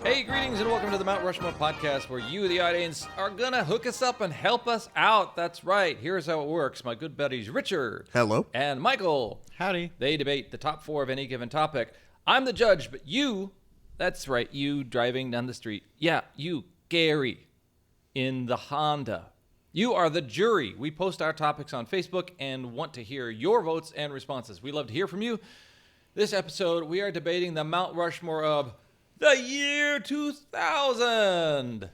Hey, greetings and welcome to the Mount Rushmore podcast, where you, the audience, are gonna hook us up and help us out. That's right. Here's how it works. My good buddies Richard. Hello. And Michael. Howdy. They debate the top four of any given topic. I'm the judge, but you, that's right, you driving down the street. Yeah, you, Gary, in the Honda. You are the jury. We post our topics on Facebook and want to hear your votes and responses. We love to hear from you. This episode, we are debating the Mount Rushmore of the year 2000,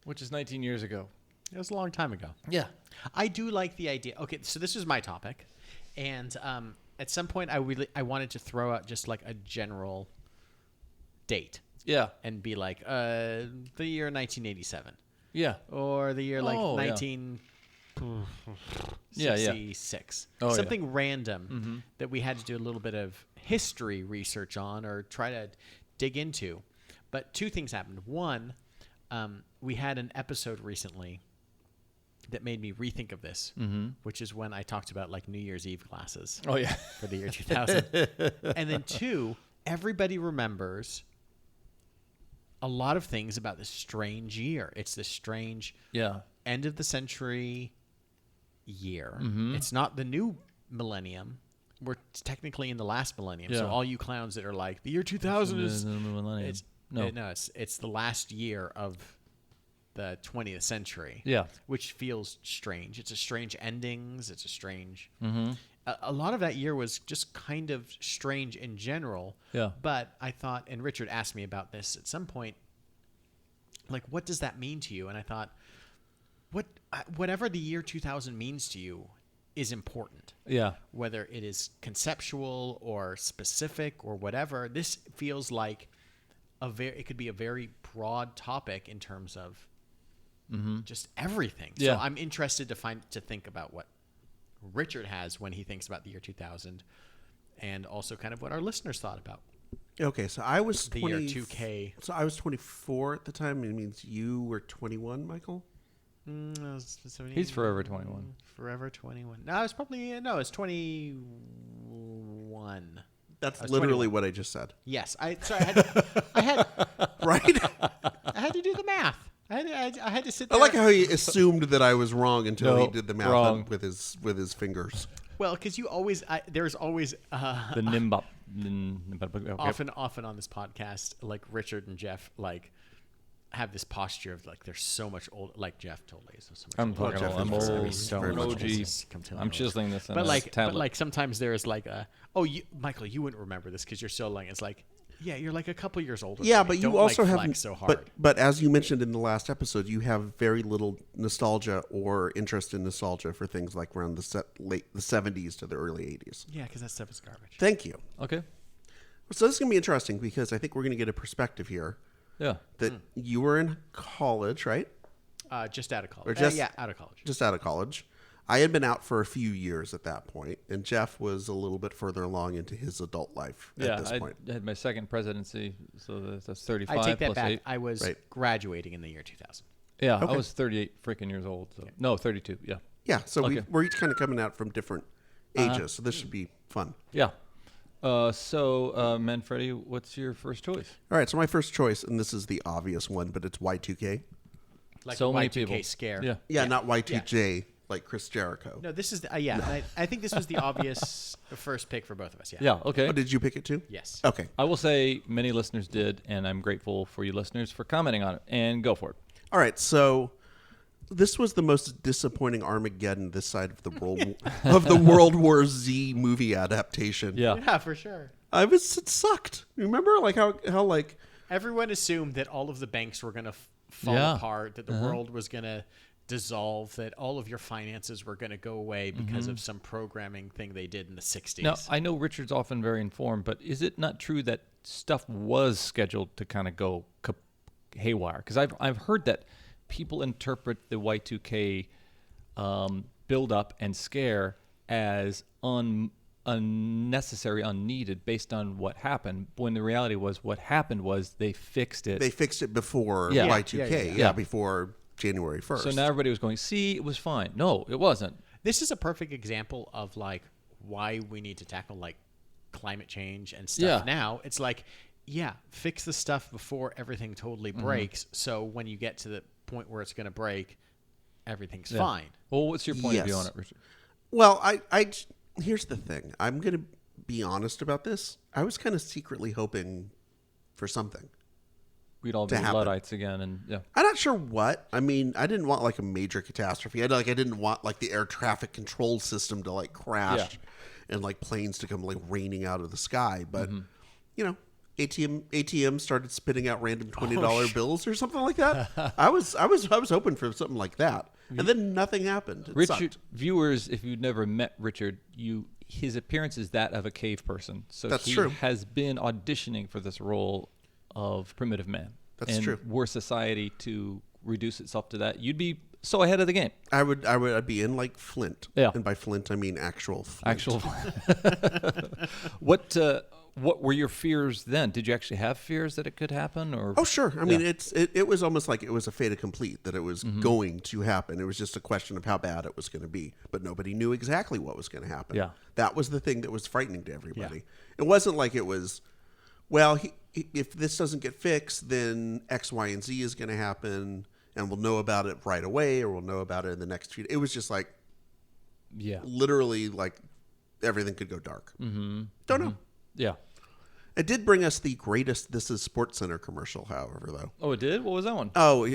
which is 19 years ago. It was a long time ago. Yeah. I do like the idea. Okay, so this is my topic, and at some point I wanted to throw out just like a general date. Yeah. And be like the year 1987. Yeah. Or the year like Oh, yeah. 1966. Oh, yeah. Something random that we had to do a little bit of history research on or try to dig into. But two things happened. One, we had an episode recently that made me rethink of this, which is when I talked about like New Year's Eve glasses Oh, yeah. for the year 2000. And then two, everybody remembers a lot of things about this strange year. It's this strange Yeah. end of the century year. Mm-hmm. It's not the new millennium. We're technically in the last millennium. So Yeah. all you clowns that are like, the year 2000 is... It's, No. it's the last year of the 20th century. Yeah. Which feels strange. It's a strange endings. It's a strange... Mm-hmm. A lot of that year was just kind of strange in general. Yeah. But I thought, and Richard asked me about this at some point, like, what does that mean to you? And I thought, whatever the year 2000 means to you is important. Yeah. Whether it is conceptual or specific or whatever, this feels like it could be a very broad topic in terms of just everything. Yeah. So I'm interested to think about what Richard has when he thinks about the year 2000, and also kind of what our listeners thought about Okay, so I was the 20, year 2K. So I was 24 at the time. It means you were 21, Michael. He's forever 21. Forever 21. No, it's probably it's 21. That's was literally 21. what I just said. Yes, I had Right? I had to do the math. I had to sit I there. like how he assumed that I was wrong until he No, did the math wrong. with his fingers. Well, because you always there's always The Nimbop. often on this podcast, like Richard and Jeff like have this posture of like they're so much old. Like Jeff totally is so much. I'm older. fucking Jeff old. I'm is very- old. so very much much older. OG. Come to I'm me. chiseling this in But a like, tablet. sometimes there's like Michael, you wouldn't remember this because you're so young. It's like, yeah, you're like a couple years older. Yeah, than me. but you Don't, also like, have flex so hard. but as you mentioned in the last episode, you have very little nostalgia or interest in nostalgia for things like around the late 70s to the early 80s. Yeah, because that stuff is garbage. Thank you. Okay. So this is going to be interesting because I think we're going to get a perspective here Yeah. that you were in college, right? Just out of college. Or just- yeah, out of college. Just out of college. I had been out for a few years at that point, and Jeff was a little bit further along into his adult life Yeah. at this I point. had my second presidency, so that's 35 I take that plus back. 8. I was Right. graduating in the year 2000. Yeah, Okay. I was 38 freaking years old. So. No, 32. Yeah. Yeah, so Okay. we're each kind of coming out from different ages, so this should be fun. Yeah. Manfredi, what's your first choice? All right, so my first choice, and this is the obvious one, but it's Y2K. Like So a many Y2K people. scare. Yeah. Yeah, not Y2J like Chris Jericho. No, this is I think this was the obvious first pick for both of us. Yeah. Yeah. Okay. Oh, did you pick it too? Yes. Okay. I will say many listeners did, and I'm grateful for you listeners for commenting on it. And go for it. All right, so this was the most disappointing Armageddon this side of the World War Z movie adaptation. Yeah. Yeah, for sure. It sucked. Remember like how like Everyone assumed that all of the banks were going to fall Yeah. apart, that the world was going to dissolve, that all of your finances were going to go away because of some programming thing they did in the 60s. Now, I know Richard's often very informed, but is it not true that stuff was scheduled to kind of go haywire? Because I've heard that people interpret the Y2K build up and scare as unnecessary, unneeded, based on what happened. When the reality was, what happened was they fixed it. they fixed it before Yeah. Y2K, Yeah. before January 1st. So now everybody was going, see, it was fine. No, it wasn't. This is a perfect example of like why we need to tackle like climate change and stuff Yeah. now. It's like fix the stuff before everything totally breaks. So when you get to the point where it's going to break, everything's fine. Well, what's your point of view Yes. on it, Richard? Well, here's the thing. I'm going to be honest about this. I was kind of secretly hoping for something. We'd all be To happen. Luddites again, and I'm not sure what. I mean, I didn't want like a major catastrophe. I didn't want like the air traffic control system to like crash and like planes to come like raining out of the sky. But you know, ATM started spitting out random $20 bills or something like that. I was hoping for something like that, and then nothing happened. It Richard, sucked. viewers, if you've never met Richard, his appearance is that of a cave person. So That's he true. has been auditioning for this role of primitive man. That's and true. Were society to reduce itself to that, you'd be so ahead of the game. I'd be in like Flint. Yeah. And by Flint I mean actual Flint. Actual. What were your fears then? Did you actually have fears that it could happen, or? Oh sure. I mean, it was almost like it was a fait accompli that it was going to happen. It was just a question of how bad it was going to be, but nobody knew exactly what was going to happen. Yeah. That was the thing that was frightening to everybody. It wasn't like it was, well, if this doesn't get fixed, then X, Y, and Z is going to happen, and we'll know about it right away, or we'll know about it in the next few days. It was just like, literally like everything could go dark. Don't know. Yeah. It did bring us the greatest This Is Sports Center commercial, however, though. Oh, it did. What was that one? Oh,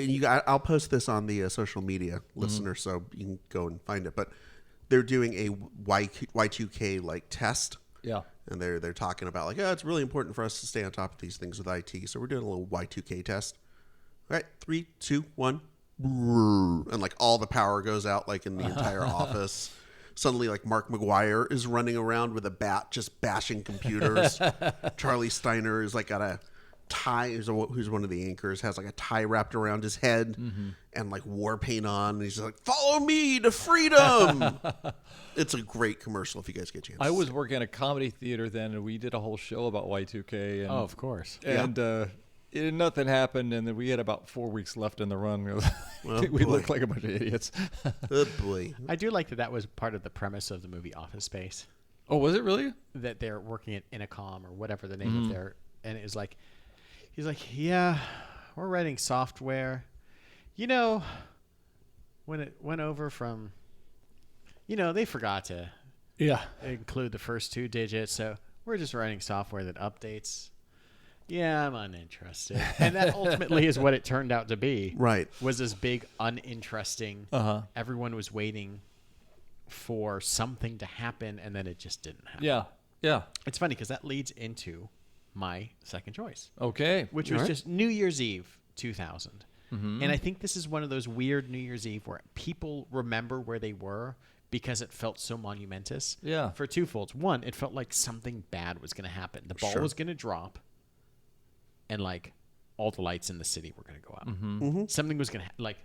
I'll post this on the social media, listener, so you can go and find it. But they're doing a Y2K like test. Yeah. And they're talking about like, oh, it's really important for us to stay on top of these things with IT. So we're doing a little Y2K test. All right, 3, 2, 1, and like all the power goes out like in the entire office. Suddenly, like Mark McGuire is running around with a bat, just bashing computers. Charlie Steiner is like got a tie. Who's one of the anchors? Has like a tie wrapped around his head and like war paint on. And he's just like, "Follow me to freedom." It's a great commercial if you guys get a chance. I was working at a comedy theater then, and we did a whole show about Y2K. And, Oh, of course. And nothing happened, and then we had about 4 weeks left in the run. Oh, we boy. looked like a bunch of idiots. Good boy. I do like that was part of the premise of the movie Office Space, Oh, was it really? that they're working at Intercom or whatever the name of their, and it was like, he's like, yeah, we're writing software. You know, when it went over from, they forgot to include the first 2 digits, so we're just writing software that updates. Yeah, I'm uninterested. And that ultimately is what it turned out to be. Right. Was this big, uninteresting, everyone was waiting for something to happen, and then it just didn't happen. Yeah. Yeah. It's funny because that leads into my second choice, Okay. which was just New Year's Eve 2000. And I think this is one of those weird New Year's Eve where people remember where they were because it felt so monumentous. Yeah. For twofolds. One, it felt like something bad was going to happen. The ball was going to drop, and like all the lights in the city were going to go out. Something was going to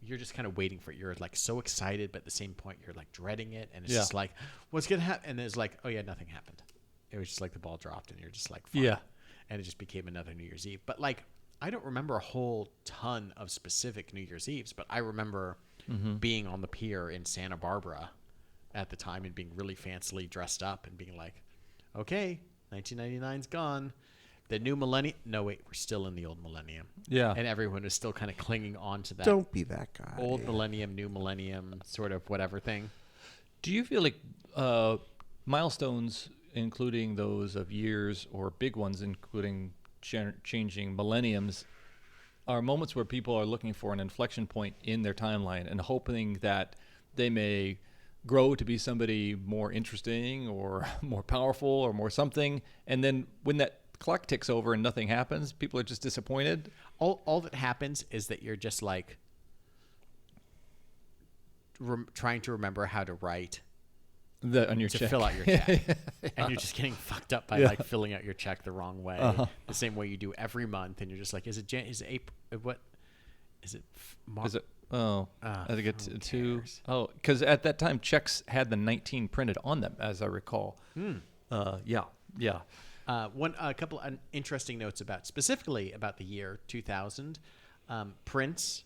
you're just kind of waiting for it. You're like so excited, but at the same point you're like dreading it, and it's just like, what's going to happen? And it's like, oh yeah, nothing happened. It was just like the ball dropped, and you're just like, fine. Yeah. And it just became another New Year's Eve. But like, I don't remember a whole ton of specific New Year's Eves, but I remember being on the pier in Santa Barbara at the time and being really fancily dressed up and being like, okay, 1999's gone. The new millennium. No, wait, we're still in the old millennium. Yeah. And everyone is still kind of clinging on to that Don't be that guy. old millennium, new millennium sort of whatever thing. Do you feel like milestones, including those of years, or big ones, including changing millenniums, are moments where people are looking for an inflection point in their timeline and hoping that they may grow to be somebody more interesting or more powerful or more something, and then when that clock ticks over and nothing happens, people are just disappointed? All that happens is that you're just like trying to remember how to write On your to check. fill out your check. And you're just getting fucked up by like filling out your check the wrong way, the same way you do every month, and you're just like, is it April? What is it? March? Is it? Oh, I think it's who 2. cares? Oh, because at that time checks had the 19 printed on them, as I recall. Yeah. A couple of interesting notes specifically about the year 2000. Prince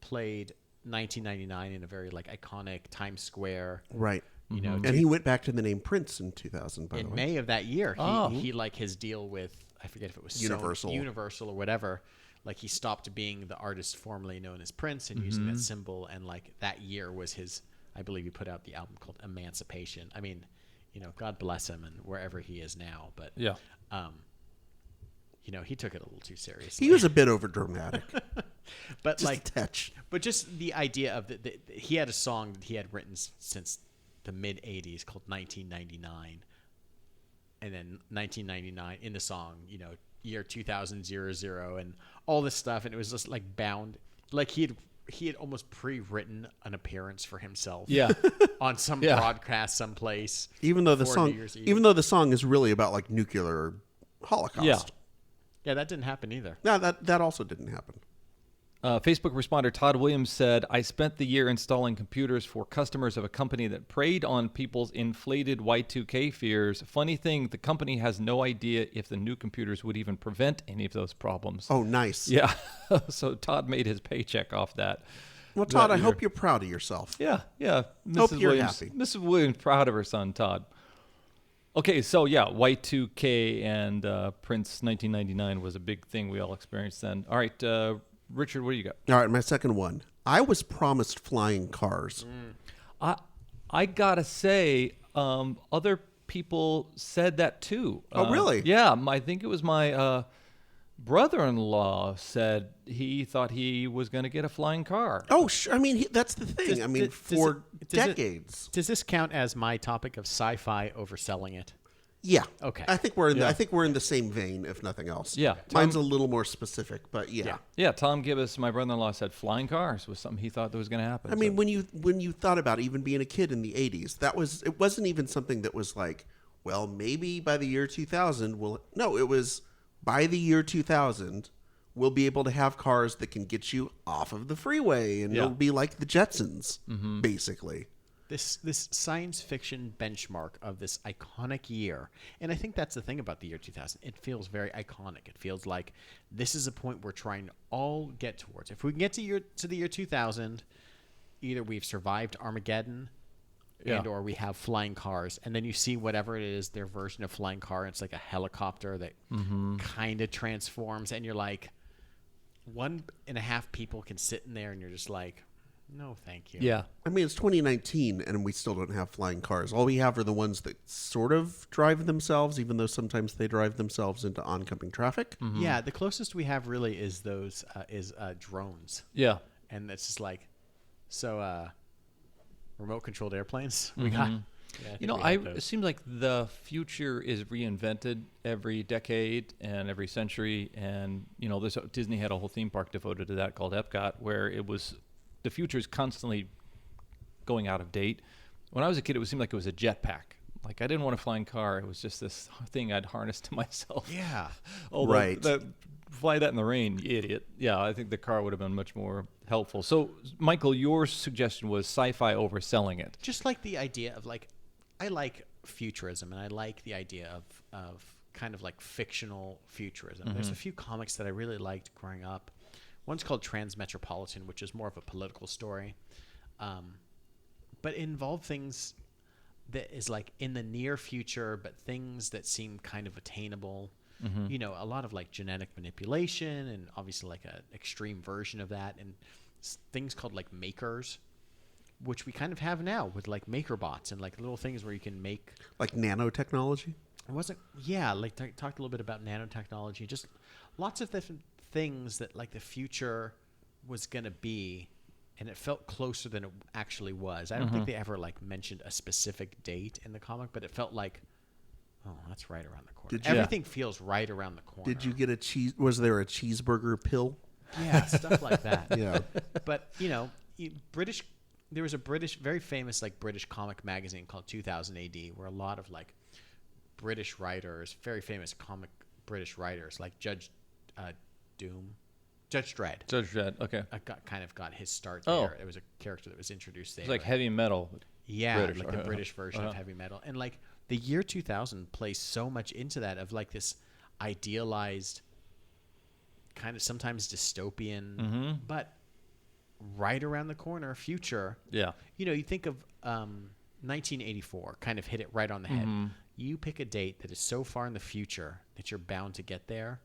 played 1999 in a very like iconic Times Square Right. You know, And he went back to the name Prince in 2000, by the in way. May of that year, Oh. he like his deal with, I forget if it was Universal. Universal or whatever. Like he stopped being the artist formerly known as Prince and using that symbol. And like that year was his, I believe he put out the album called Emancipation. I mean, you know, God bless him and wherever he is now. But, Yeah. you know, he took it a little too seriously. He was a bit over dramatic. but Just like, a touch. but just the idea of he had a song that he had written since the mid 80s called 1999. And then 1999 in the song, you know, year 2000 and all this stuff. And it was just like bound, like he had almost pre-written an appearance for himself. Yeah. On some Yeah. broadcast someplace. Even though the for song, New Year's Eve. even though the song is really about like nuclear holocaust. Yeah. Yeah, that didn't happen either. No, that also didn't happen. Facebook responder Todd Williams said, I spent the year installing computers for customers of a company that preyed on people's inflated Y2K fears. Funny thing, the company has no idea if the new computers would even prevent any of those problems. Oh, nice. Yeah. So Todd made his paycheck off that. Well, Todd, that I year. hope you're proud of yourself. Yeah, yeah. Hope you're Williams, happy. Mrs. Williams proud of her son, Todd. Okay, so yeah, Y2K and Prince 1999 was a big thing we all experienced then. All right, Richard, what do you got? All right, my second one. I was promised flying cars. I gotta say, other people said that too. Oh, really? Yeah, I think it was my brother-in-law said he thought he was going to get a flying car. Oh, I mean, that's the thing. Does- I mean, does for does it- decades. Does this count as my topic of sci-fi overselling it? Yeah. Okay. I think we're in. Yeah. I think we're in the same vein, if nothing else. Yeah. Mine's a little more specific, but yeah. Yeah. Yeah, Tom Gibbs, my brother-in-law, said flying cars was something he thought that was going to happen. I mean, when you thought about even being a kid in the '80s, it wasn't even something that was like, well, maybe by the year 2000 we'll. No, it was by the year 2000 we'll be able to have cars that can get you off of the freeway, and Yeah. it'll be like the Jetsons, basically. This science fiction benchmark of this iconic year, and I think that's the thing about the year 2000. It feels very iconic. It feels like this is a point we're trying to all get towards. If we can get to the year 2000, either we've survived Armageddon, Yeah. and or we have flying cars, and then you see whatever it is, their version of flying car. It's like a helicopter that kind of transforms, and you're like, 1.5 people can sit in there, and you're just like, no, thank you. yeah. I mean, it's 2019, and we still don't have flying cars. All we have are the ones that sort of drive themselves, even though sometimes they drive themselves into oncoming traffic. Yeah, the closest we have really is those drones, Yeah. and it's just like, so remote controlled airplanes. We got. Yeah, You know, it seems like the future is reinvented every decade and every century. And, you know, Disney had a whole theme park devoted to that called Epcot, where the future is constantly going out of date. When I was a kid, it seemed like it was a jetpack. Like, I didn't want a flying car. It was just this thing I'd harness to myself. Yeah. Although Right. Fly that in the rain, you idiot. Yeah, I think the car would have been much more helpful. So, Michael, your suggestion was sci-fi overselling it. Just like the idea of like, I like futurism, and I like the idea of kind of like fictional futurism. There's a few comics that I really liked growing up. One's called Transmetropolitan, which is more of a political story, but it involved things that is like in the near future, but things that seem kind of attainable. You know, a lot of like genetic manipulation, and obviously like an extreme version of that, and things called like makers, which we kind of have now with like maker bots and like little things where you can make. Like nanotechnology. It wasn't, yeah, like talked a little bit about nanotechnology, just lots of different things that like the future was going to be, and it felt closer than it actually was. I don't think they ever like mentioned a specific date in the comic, but it felt like, oh, that's right around the corner. Did you- Everything feels right around the corner. Did you get a cheese? Was there a cheeseburger pill? Yeah, stuff like that. Yeah. But, you know, there was a very famous like British comic magazine called 2000 AD, where a lot of like British writers, very famous comic British writers like Judge Dredd. Judge Dredd, okay. Got his start Oh. there. It was a character that was introduced there. It's like heavy metal. Yeah, British, like the okay. British version of heavy metal. And like the year 2000 plays so much into that, of like this idealized, kind of sometimes dystopian, but right around the corner future. Yeah. You know, you think of 1984 kind of hit it right on the head. You pick a date that is so far in the future that you're bound to get there,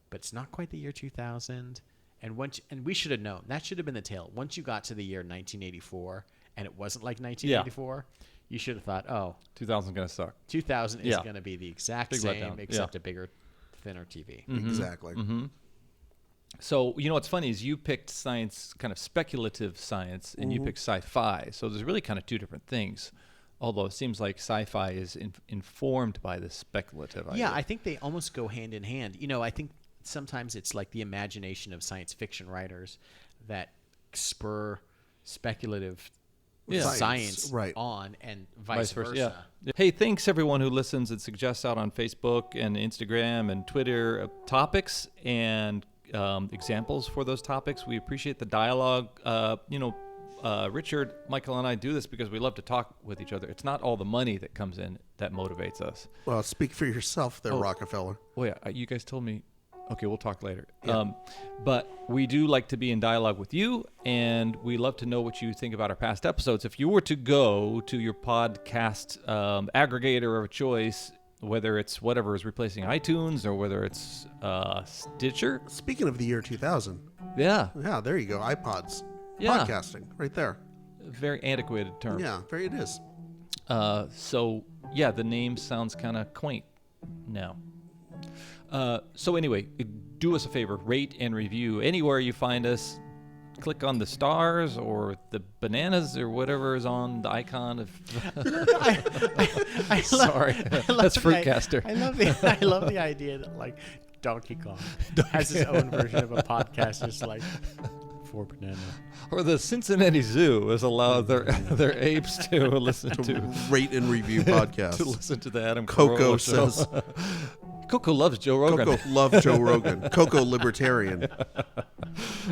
but it's not quite the year 2000. And we should have known. That should have been the tale. Once you got to the year 1984 and it wasn't like 1984, you should have thought, oh, 2000 going to suck. 2000 is going to be the exact same, except a bigger, thinner TV. Exactly. So, what's funny is you picked science, kind of speculative science, and you picked sci-fi. So there's really kind of two different things. Although it seems like sci-fi is informed by the speculative idea. Yeah, I think they almost go hand in hand. I think sometimes it's like the imagination of science fiction writers that spur speculative science right on, and vice versa. Yeah. Hey, thanks everyone who listens and suggests out on Facebook and Instagram and Twitter topics and examples for those topics. We appreciate the dialogue. Richard, Michael, and I do this because we love to talk with each other. It's not all the money that comes in that motivates us. Well, speak for yourself there, Rockefeller. Oh, yeah. You guys told me. Okay, we'll talk later. Yeah. But we do like to be in dialogue with you, and we love to know what you think about our past episodes. If you were to go to your podcast aggregator of choice, whether it's whatever is replacing iTunes or whether it's Stitcher. Speaking of the year 2000. Yeah, there you go. iPods. Yeah. Podcasting, right there. Very antiquated term. Yeah, it is. The name sounds kind of quaint now. So anyway, do us a favor, rate and review anywhere you find us. Click on the stars or the bananas or whatever is on the icon of. Sorry, that's Fruitcaster. I love the idea that like Donkey Kong has his own version of a podcast, just like for banana. Or the Cincinnati Zoo has allowed their apes to listen to rate and review podcasts. To listen to the Adam Coco Carolla show. says. Coco loves Joe Rogan. Coco loves Joe Rogan. Coco libertarian.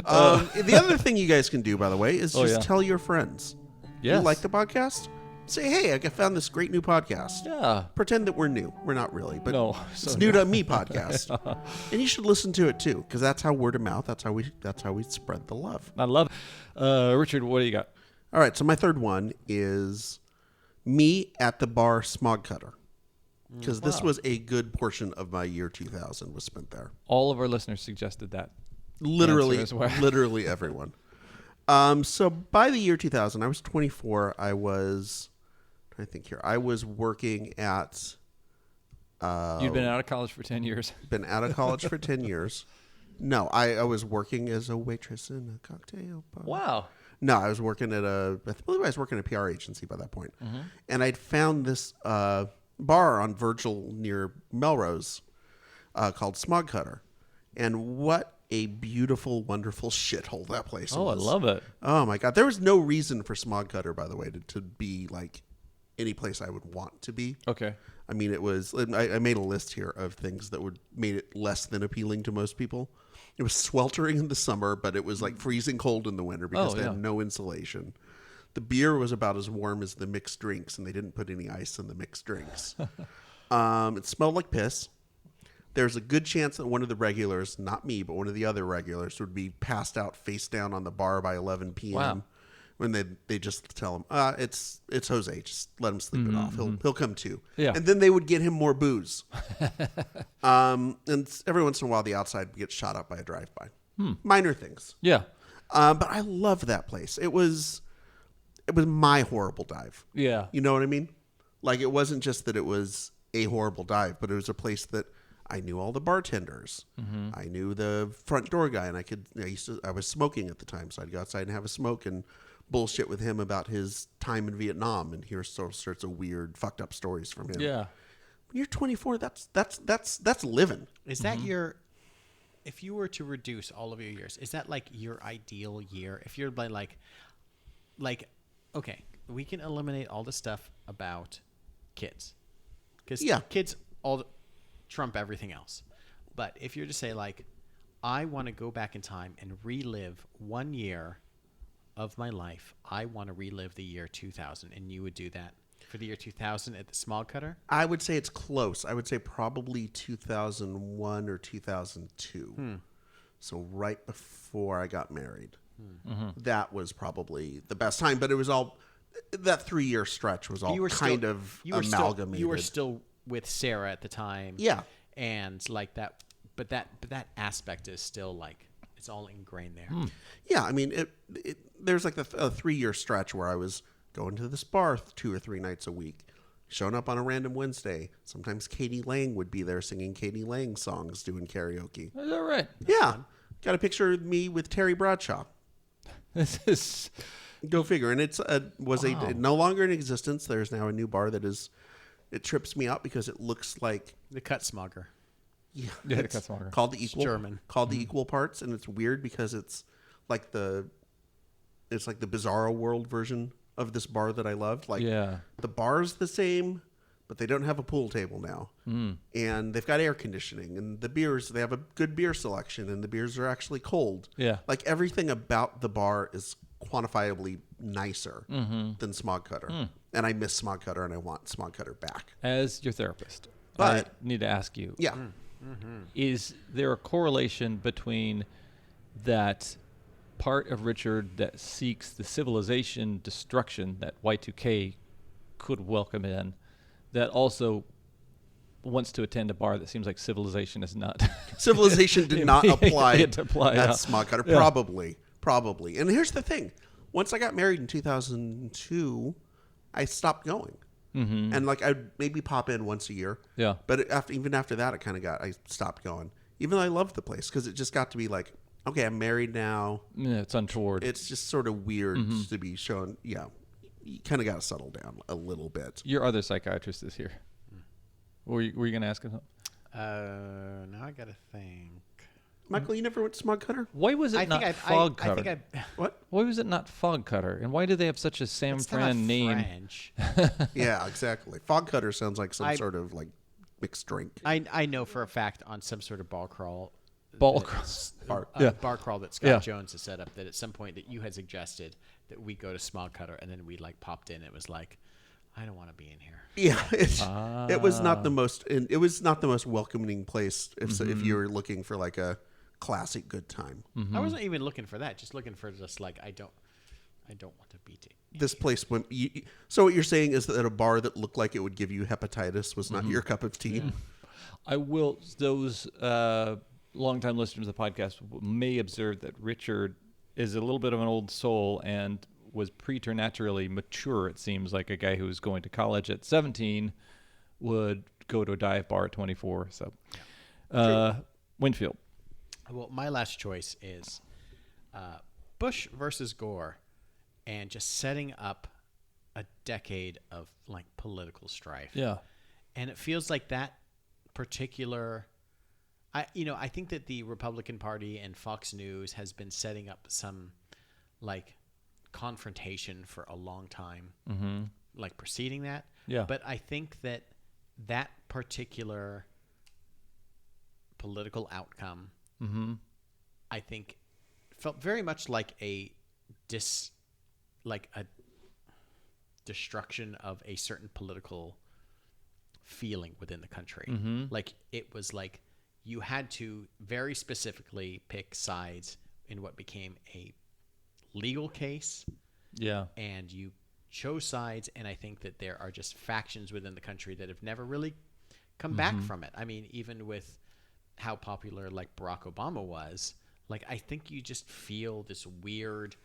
The other thing you guys can do, by the way, is just tell your friends. Yes. You like the podcast? Say, hey, I found this great new podcast. Yeah. Pretend that we're new. We're not really, but No, it's new to me podcast. And you should listen to it too, because that's how word of mouth. That's how we spread the love. I love it. Richard, what do you got? All right, so my third one is me at the bar Smog Cutter. Because this was a good portion of my year 2000 was spent there. All of our listeners suggested that. Literally, as well. literally everyone. So by the year 2000, I was 24. I was, I think here, I was working at. You'd been out of college for 10 years. Been out of college for 10 years. No, I was working as a waitress in a cocktail bar. Wow. No, I was working at I believe I was working at a PR agency by that point. And I'd found this bar on Virgil near Melrose called Smog Cutter. And what a beautiful, wonderful shithole that place was. I love it. Oh, my God. There was no reason for Smog Cutter, by the way, to be like any place I would want to be. Okay. I mean, it was. I made a list here of things that would made it less than appealing to most people. It was sweltering in the summer, but it was like freezing cold in the winter because they had no insulation. The beer was about as warm as the mixed drinks, and they didn't put any ice in the mixed drinks. It smelled like piss. There's a good chance that one of the regulars, not me, but one of the other regulars, would be passed out face down on the bar by 11 p.m. Wow. When they just tell him, it's Jose, just let him sleep it off. He'll come to. Yeah. And then they would get him more booze. And every once in a while, the outside gets shot up by a drive-by. Minor things. Yeah. But I loved that place. It was my horrible dive. Yeah. You know what I mean? Like, it wasn't just that it was a horrible dive, but it was a place that I knew all the bartenders. I knew the front door guy, and I was smoking at the time, so I'd go outside and have a smoke and bullshit with him about his time in Vietnam and hear all sorts of weird, fucked up stories from him. Yeah. When you're 24, that's living. Is that your? If you were to reduce all of your years, is that like your ideal year? If you're like, okay, we can eliminate all the stuff about kids, because kids trump everything else. But if you're to say like, I want to go back in time and relive 1 year of my life, I want to relive the year 2000, and you would do that for the year 2000 at the Smog Cutter? I would say it's close. I would say probably 2001 or 2002. So right before I got married. That was probably the best time, but it was all that 3-year stretch was all kind of amalgamated. You were still with Sarah at the time. Yeah. And like that, but that aspect is still like, it's all ingrained there. Yeah, I mean, there's like a 3-year stretch where I was going to this bar 2 or 3 nights a week, showing up on a random Wednesday. Sometimes Katie Lang would be there singing Katie Lang songs, doing karaoke. Is that right? Yeah. Got a picture of me with Terry Bradshaw. This is... Go figure. And it's no longer in existence. There's now a new bar that is... It trips me out because it looks like... The Cut Smogger. Yeah, the it's Cut Smogger. called the equal. German. Called the equal parts, and it's weird because it's like the Bizarro World version of this bar that I loved. Like, the bar's the same, but they don't have a pool table now. And they've got air conditioning, and they have a good beer selection, and the beers are actually cold. Yeah. Like, everything about the bar is quantifiably nicer than Smog Cutter. And I miss Smog Cutter, and I want Smog Cutter back. As your therapist, But- I need to ask you. Yeah. Is there a correlation between that part of Richard that seeks the civilization destruction that Y2K could welcome in, that also wants to attend a bar that seems like civilization is not... Civilization did not apply yeah. at Smog Cutter. Yeah. Probably. And here's the thing. Once I got married in 2002, I stopped going. And like I'd maybe pop in once a year. Yeah. But even after that, I stopped going. Even though I loved the place because it just got to be like, okay, I'm married now. Yeah, it's untoward. It's just sort of weird to be shown. Yeah. You kind of got to settle down a little bit. Your other psychiatrist is here. Were you going to ask him something? Now I got to think. Michael, you never went to Smog Cutter? Why was it not Fog Cutter? What? Why was it not Fog Cutter? And why do they have such a San It's Fran not name? French. Yeah, exactly. Fog Cutter sounds like some sort of like mixed drink. I know for a fact on some sort of bar crawl Ball that- crawl. bar crawl that Scott Yeah. Jones has set up, that at some point that you had suggested that we go to Smog Cutter, and then we like popped in. It was like, I don't want to be in here. Yeah, it was not the most. It was not the most welcoming place if you were looking for like a classic good time. I wasn't even looking for that. Just looking for just like I don't want to be. This place so what you're saying is that a bar that looked like it would give you hepatitis was not your cup of tea. I will. Those longtime listeners of the podcast may observe that Richard is a little bit of an old soul and was preternaturally mature. It seems like a guy who was going to college at 17 would go to a dive bar at 24. So, Winfield. Well, my last choice is Bush versus Gore, and just setting up a decade of like political strife. Yeah. And it feels like that particular, I think that the Republican Party and Fox News has been setting up some like confrontation for a long time, like preceding that. Yeah. But I think that that particular political outcome, I think, felt very much like a destruction of a certain political feeling within the country. Like it was like you had to very specifically pick sides in what became a legal case. Yeah. And you chose sides, and I think that there are just factions within the country that have never really come back from it. I mean, even with how popular like Barack Obama was, like I think you just feel this weird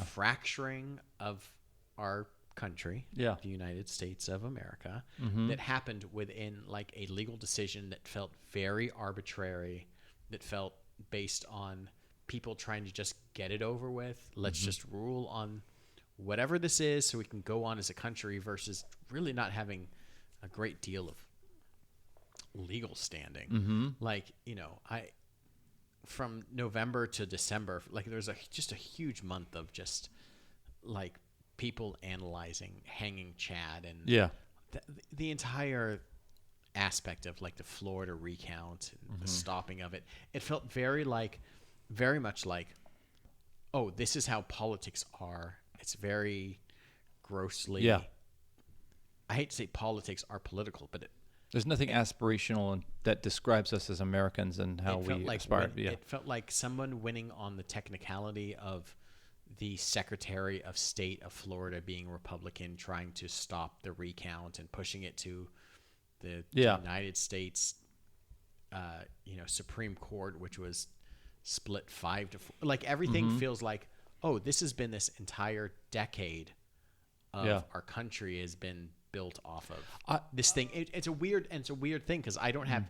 fracturing of our country, the United States of America, that happened within like a legal decision that felt very arbitrary, that felt based on people trying to just get it over with. Let's just rule on whatever this is so we can go on as a country, versus really not having a great deal of legal standing. Like, from November to December, like there's just a huge month of just like people analyzing hanging Chad and the entire aspect of like the Florida recount and the stopping of it. It felt very much like, oh, this is how politics are. It's very grossly. Yeah. I hate to say politics are political, but there's nothing aspirational that describes us as Americans and how we aspire. It felt like someone winning on the technicality of the Secretary of State of Florida being Republican, trying to stop the recount and pushing it to the United States, Supreme Court, which was split 5-4. Like everything feels like, oh, this has been this entire decade of our country has been built off of this thing. It's a weird thing because I don't have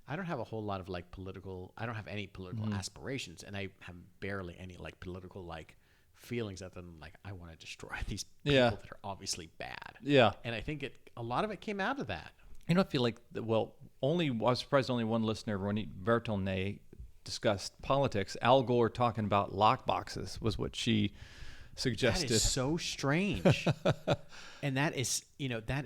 a whole lot of like political. I don't have any political aspirations, and I have barely any like political like feelings other than like I want to destroy these people that are obviously bad. Yeah, and I think a lot of it came out of that. I feel like I was surprised only one listener, Ronit Vertonnet, discussed politics. Al Gore talking about lockboxes was what she suggested. That is so strange. And that is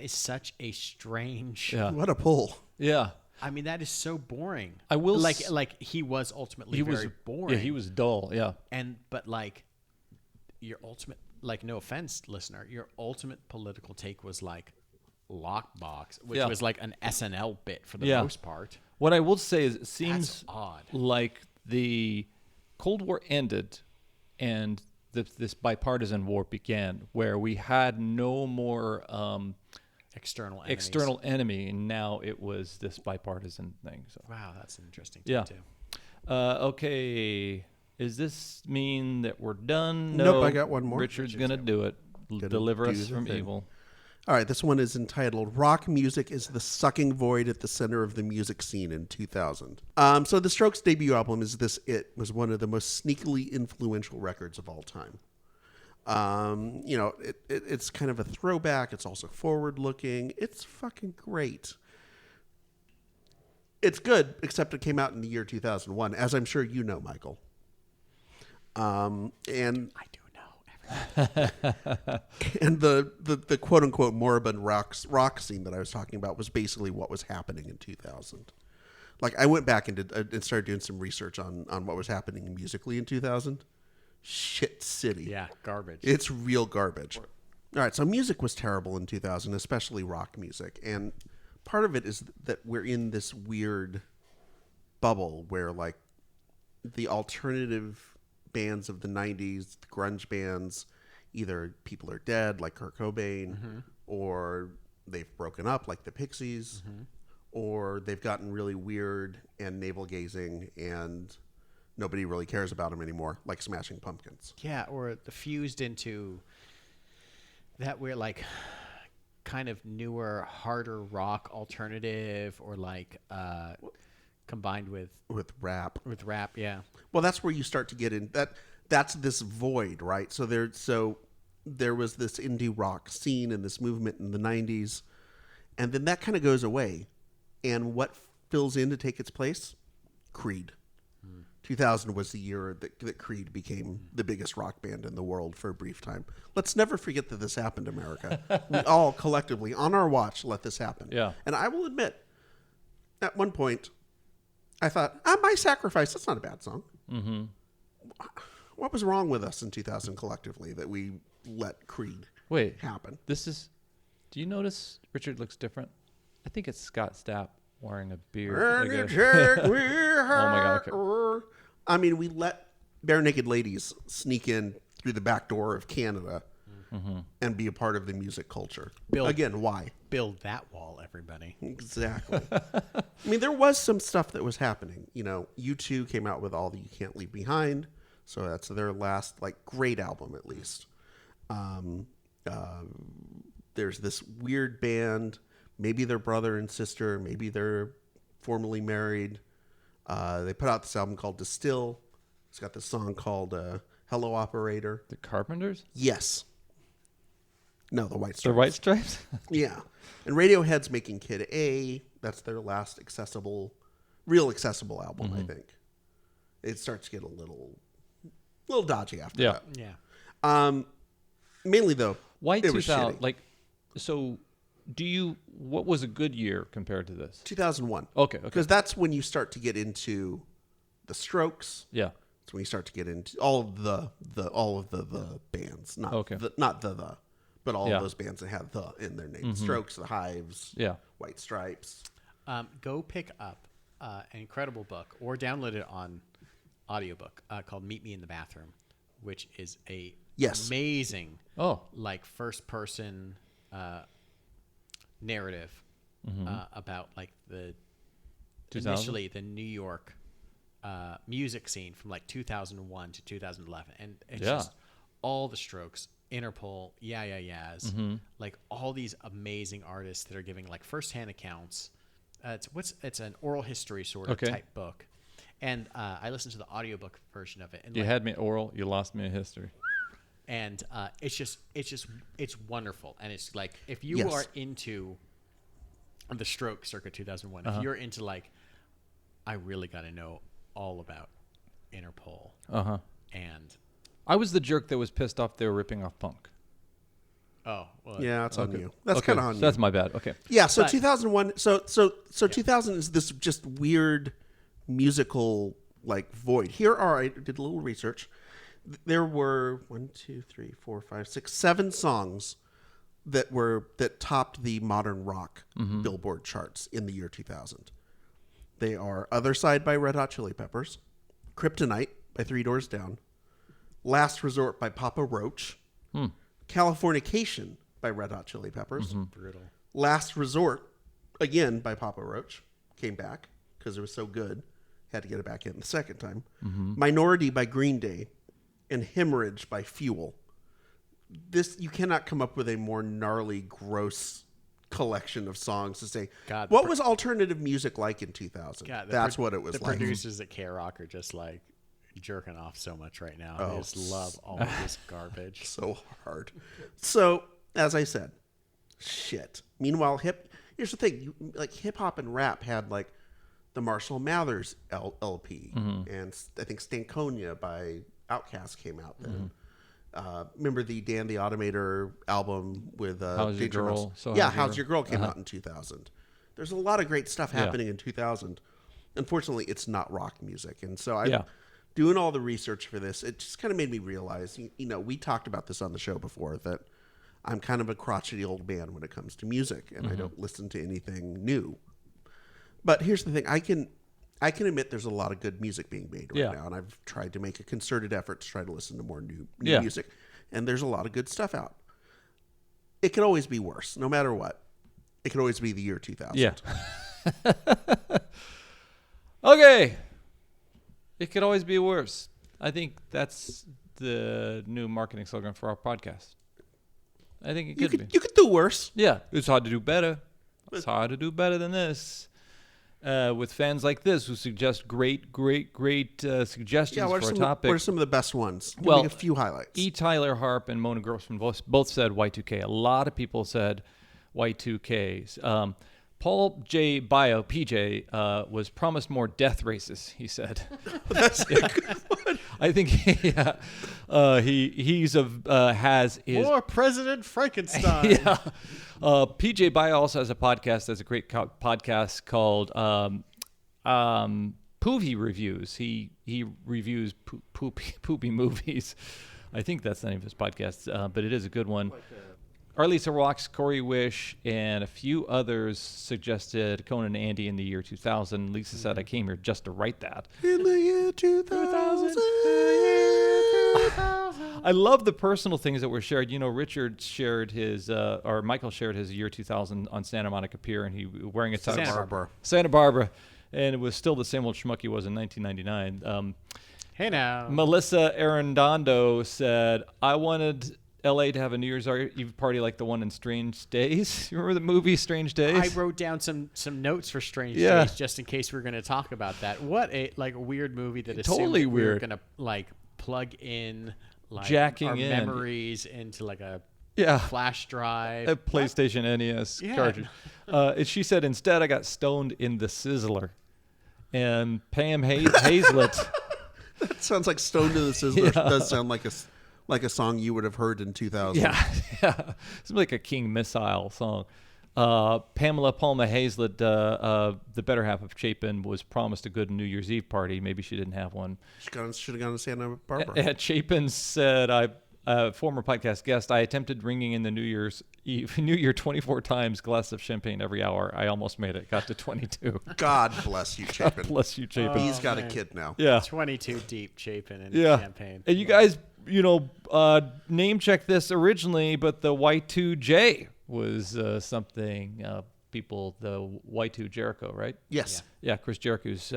such a strange. Yeah. What a pull. Yeah. I mean, that is so boring. I will like he was ultimately very boring. Yeah, he was dull. Yeah. But like your ultimate, like, no offense, listener, your ultimate political take was like lockbox, which was like an SNL bit for the most part. What I will say is it seems That's odd. Like the Cold War ended and this bipartisan war began, where we had no more external enemy, and now it was this bipartisan thing. So wow, that's an interesting thing too. Okay, does this mean that we're done? Nope, I got one more. Richard's gonna do it. Deliver us from evil. All right, this one is entitled "Rock Music is the Sucking Void at the Center of the Music Scene in 2000." So the Strokes' debut album It was one of the most sneakily influential records of all time. It's kind of a throwback. It's also forward-looking. It's fucking great. It's good, except it came out in the year 2001, as I'm sure you know, Michael. And I do know everything. And the quote unquote moribund rock scene that I was talking about was basically what was happening in 2000. Like I went back and started doing some research on what was happening musically in 2000. Shit city. Yeah, garbage. It's real garbage. All right, so music was terrible in 2000, especially rock music. And part of it is that we're in this weird bubble where like the alternative bands of the 90s, the grunge bands, either people are dead like Kurt Cobain, or they've broken up like the Pixies, or they've gotten really weird and navel-gazing and nobody really cares about them anymore, like Smashing Pumpkins. Yeah, or the fused into that we're like kind of newer, harder rock alternative, or like combined with rap. Yeah. Well, that's where you start to get in that's this void, right? So there was this indie rock scene and this movement in the 90s, and then that kind of goes away. And what fills in to take its place? Creed. 2000 was the year that Creed became the biggest rock band in the world for a brief time. Let's never forget that this happened, America. We all collectively, on our watch, let this happen. Yeah. And I will admit, at one point, I thought, My Sacrifice, that's not a bad song. Mm-hmm. What was wrong with us in 2000 collectively that we let Creed happen? Do you notice Richard looks different? I think it's Scott Stapp wearing a beard. Oh my God. Okay. I mean, we let bare naked ladies sneak in through the back door of Canada and be a part of the music culture. Again, why? Build that wall, everybody. Exactly. I mean, there was some stuff that was happening. U2 came out with All That You Can't Leave Behind. So that's their last, great album, at least. There's this weird band. Maybe they're brother and sister. Maybe they're formerly married. They put out this album called Distill. It's got this song called Hello Operator. The Carpenters? Yes. No, the White Stripes. The White Stripes? Yeah. And Radiohead's making Kid A. That's their last real accessible album, I think. It starts to get a little dodgy after that. Yeah. Mainly, though, Why it was 2000? shitty. What was a good year compared to this? 2001. Okay. Because that's when you start to get into the Strokes. Yeah. That's when you start to get into all of the bands, not but all of those bands that have the in their name. Strokes, the Hives, White Stripes. Go pick up an incredible book or download it on audiobook called Meet Me in the Bathroom. which is a Yes. amazing Oh. like first person narrative about like the 2000? initially the New York music scene from like 2001 to 2011, and it's just all the Strokes, Interpol, Yeahs, like all these amazing artists that are giving like firsthand accounts. It's an oral history sort of type book, and I listened to the audiobook version of it. And You had me at oral, you lost me in history. And it's wonderful, and it's like if you are into the Stroke circa 2001, if you're into like, I really got to know all about Interpol, and I was the jerk that was pissed off they were ripping off punk. oh well, Yeah, that's on you. That's kind of on you. That's my bad. Okay. Yeah, so But- 2001. So 2000 is this just weird musical like void. I did a little research. There were 7 songs that topped the modern rock Billboard charts in the year 2000. They are "Other Side" by Red Hot Chili Peppers, "Kryptonite" by Three Doors Down, "Last Resort" by Papa Roach, "Californication" by Red Hot Chili Peppers, brutal. "Last Resort" again by Papa Roach, came back because it was so good, had to get it back in the second time. "Minority" by Green Day, and "Hemorrhage" by Fuel. You cannot come up with a more gnarly, gross collection of songs to say, God, what was alternative music like in 2000? God, That's what it was the like. producers at K-Rock are just like jerking off so much right now. They just love all of this garbage. So hard. So, as I said, shit. Meanwhile, here's the thing. Like hip hop and rap had like the Marshall Mathers LP, and I think Stankonia by Outkast came out then. Remember the Dan the Automator album with How's Your Danger Girl? Mouse? So Yeah, How's Your How's Your Girl came out in 2000. There's a lot of great stuff happening in 2000. Unfortunately, it's not rock music, and so doing all the research for this, it just kind of made me realize, we talked about this on the show before, that I'm kind of a crotchety old man when it comes to music, and I don't listen to anything new. But here's the thing: I can admit there's a lot of good music being made right now, and I've tried to make a concerted effort to try to listen to more new music, and there's a lot of good stuff out. It could always be worse, no matter what. It could always be the year 2000. Yeah. Okay. It could always be worse. I think that's the new marketing slogan for our podcast. I think it could be. You could do worse. Yeah, it's hard to do better. It's hard to do better than this. With fans like this who suggest great suggestions for a topic. What are some of the best ones? Give Well, me a few highlights. E. Tyler Harp and Mona Grossman both said Y2K. A lot of people said Y2Ks. Paul J. Bio, PJ, was promised more death races, he said. That's a good one. I think has his... Or President Frankenstein. Yeah. PJ Bio also has a podcast that's a great podcast called Poovy Reviews. He reviews poopy movies. I think that's the name of his podcast, but it is a good one. Arlisa Rocks, Corey Wish, and a few others suggested Conan and Andy in the year 2000. Lisa said, I came here just to write that. In the year 2000. I love the personal things that were shared. Richard shared his, or Michael shared his year 2000 on Santa Monica Pier, and he was wearing a tux. Santa Barbara. And it was still the same old schmuck he was in 1999. Hey now. Melissa Arredondo said, I wanted LA to have a New Year's Eve party like the one in Strange Days. You remember the movie Strange Days? I wrote down some notes for Strange Days just in case we were going to talk about that. What a weird movie that Totally assumed we were weird. going to plug in Jacking our in. memories into like a flash drive. A PlayStation NES Yeah. cartridge. She said, instead I got stoned in The Sizzler. And Pam Hazlett. That sounds like Stone to the Sizzler. It does sound like a song you would have heard in 2000. Yeah. It's like a King Missile song. Pamela Palma Hazlett, the better half of Chapin, was promised a good New Year's Eve party. Maybe she didn't have one. Should have gone to Santa Barbara. Chapin said, former podcast guest, I attempted ringing in the New Year 24 times, glass of champagne every hour. I almost made it. Got to 22. God bless you, Chapin. Bless you, Chapin. He's got a kid now. Yeah. 22 deep Chapin and Yeah. champagne. And you guys name check this originally, but the Y2J was something people, the Y2 Jericho, right? Yes. Yeah, Chris Jericho's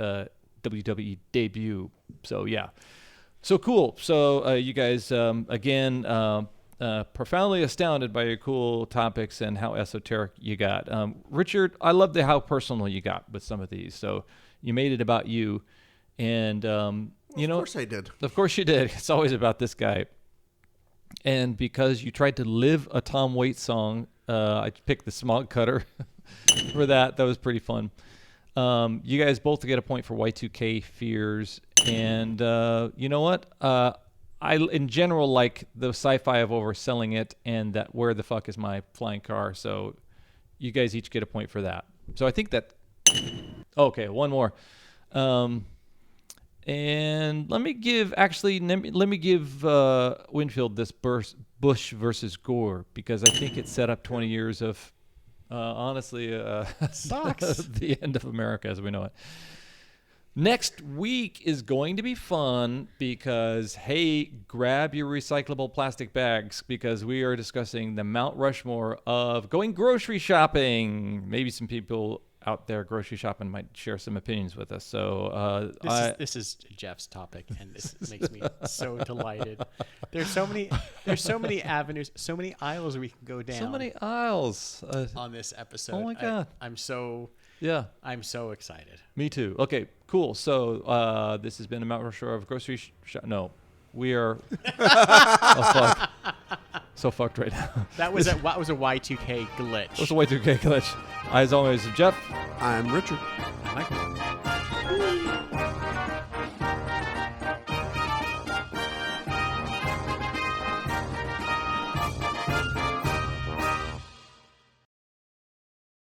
WWE debut. So, yeah. So cool. So you guys, again, profoundly astounded by your cool topics and how esoteric you got. Richard, I love how personal you got with some of these. So you made it about you. And, Of course I did. Of course you did. It's always about this guy. And because you tried to live a Tom Waits song, I picked the Smog Cutter for that. That was pretty fun. You guys both get a point for Y2K fears. And you know what? I, in general, like the sci-fi of overselling it and that where the fuck is my flying car. So you guys each get a point for that. So I think that... Okay, one more. And let me give Winfield this Bush versus Gore, because I think it set up 20 years of, honestly, the end of America as we know it. Next week is going to be fun because, hey, grab your recyclable plastic bags because we are discussing the Mount Rushmore of going grocery shopping. Maybe some people out there grocery shopping might share some opinions with us. So this is Jeff's topic, and this makes me so delighted. There's so many avenues, so many aisles we can go down. So many aisles on this episode. Oh my God! I'm so excited. Me too. Okay, cool. So this has been a Mount Rushmore of grocery shop. No, we are. Oh fuck! So fucked right now. That was a Y2K glitch. It was a Y2K glitch. As always, Jeff. I'm Richard. I'm Michael.